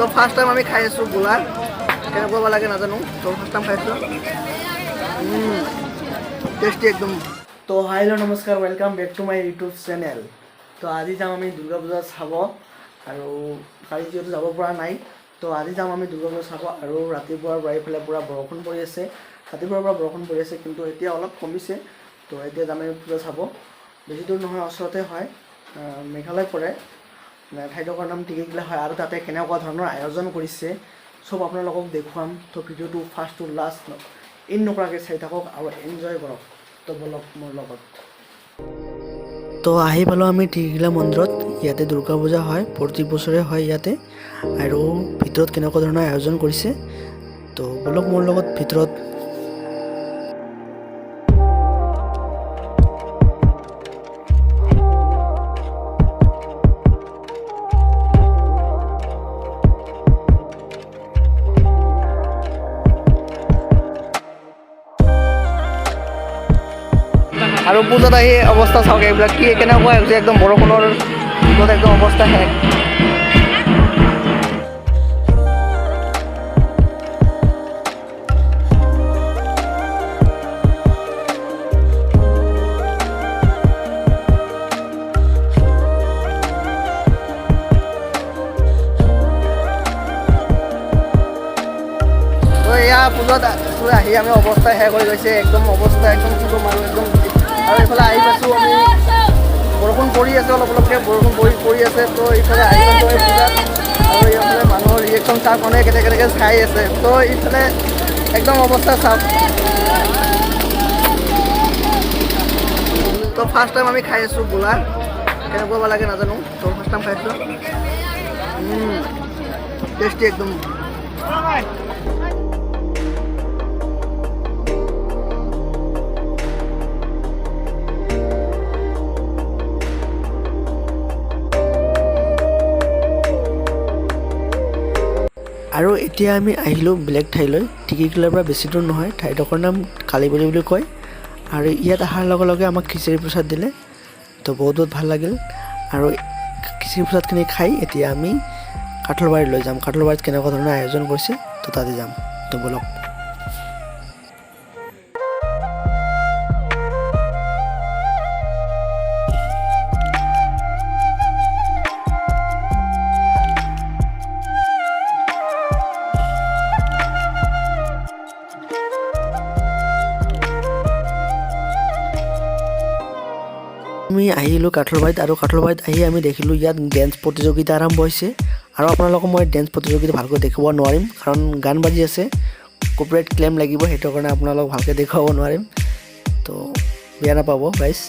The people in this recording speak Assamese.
তো ফাৰ্ষ্ট টাইম আমি খাই আছোঁ গোলা কেনেকুৱা লাগে নাজানো তো ফাৰ্ষ্ট টাইম খাইছোঁ টেষ্টি একদম তো হেল্ল' নমস্কাৰ welcome back to my YouTube channel তো আজি যাম আমি দুৰ্গা পূজা চাব আৰু কালি যিহেতু যাব পৰা নাই তো আজি যাম আমি দুৰ্গা পূজা চাব আৰু ৰাতিপুৱাৰ পৰা এইফালে পুৰা বৰষুণ পৰি আছে ৰাতিপুৱাৰ পৰা বৰষুণ পৰি আছে কিন্তু এতিয়া অলপ কমিছে তো এতিয়া যাম আমি পূজা চাব বেছি দূৰ নহয় ওচৰতে হয় মেঘালয় পৰে ঠাইডোখৰ নাম টিকিকিলা হয় আৰু তাতে কেনেকুৱা ধৰণৰ আয়োজন কৰিছে সব আপোনালোকক দেখুৱাম তো ভিডিঅ'টো ফাৰ্ষ্ট টু লাষ্ট ইন নকৰাকৈ চাই থাকক আৰু এনজয় কৰক তো বলক মোৰ লগত তো আহি পালোঁ আমি টিকিকিলা মন্দিৰত ইয়াতে দুৰ্গা পূজা হয় প্ৰতি বছৰে হয় ইয়াতে আৰু ভিতৰত কেনেকুৱা ধৰণৰ আয়োজন কৰিছে তো বলক মোৰ লগত ভিতৰত আৰু পূজাত আহি অৱস্থা চাওক এইবিলাক কি কেনেকুৱা হৈছে একদম বৰষুণৰ দিনত একদম অৱস্থা শেষ তো এয়া পূজাত আহি আমি অৱস্থা শেষ হৈ গৈছে একদম অৱস্থা একদম কি ক'ম আৰু একদম আৰু এইফালে আহি পাইছোঁ আমি বৰষুণ পৰি আছে অলপ অলপকৈ বৰষুণ পৰি আছে তো এইফালে আহি পাইছোঁ এই পূজাত আৰু এইফালে মানুহৰ ৰিয়েকশ্যন চাওক মানুহে কেনেকৈ চাই আছে তো এইফালে একদম অৱস্থা চাওক তো ফাৰ্ষ্ট টাইম আমি খাই আছোঁ গোলা কেনেকুৱা লাগে নাজানো তো ফাৰ্ষ্ট টাইম খাইছোঁ টেষ্টি একদম আৰু এতিয়া আমি আহিলোঁ বেলেগ ঠাইলৈ টিকিকিলাৰ পৰা বেছি দূৰ নহয় ঠাইডোখৰ নাম কালিবৰী বুলি কয় আৰু ইয়াত অহাৰ লগে লগে আমাক খিচিৰি প্ৰসাদ দিলে তো বহুত ভাল লাগিল আৰু খিচিৰি প্ৰসাদখিনি খাই এতিয়া আমি কাঠলবাৰীলৈ যাম কাঠলবাৰীত কেনেকুৱা ধৰণৰ আয়োজন কৰিছে তো তাতে যাম তো বলক আমি আহিলোঁ কাঠলবাৰীত আৰু কাঠলবাৰীত আহি আমি দেখিলোঁ ইয়াত ডেন্স প্ৰতিযোগিতা আৰম্ভ হৈছে আৰু আপোনালোকক মই ডেন্স প্ৰতিযোগিতা ভালকৈ দেখুৱাব নোৱাৰিম কাৰণ গান বাজি আছে কপিৰাইট ক্লেইম লাগিব সেইটো কাৰণে আপোনালোকক ভালকৈ দেখুৱাব নোৱাৰিম তো বেয়া নাপাব গাইজ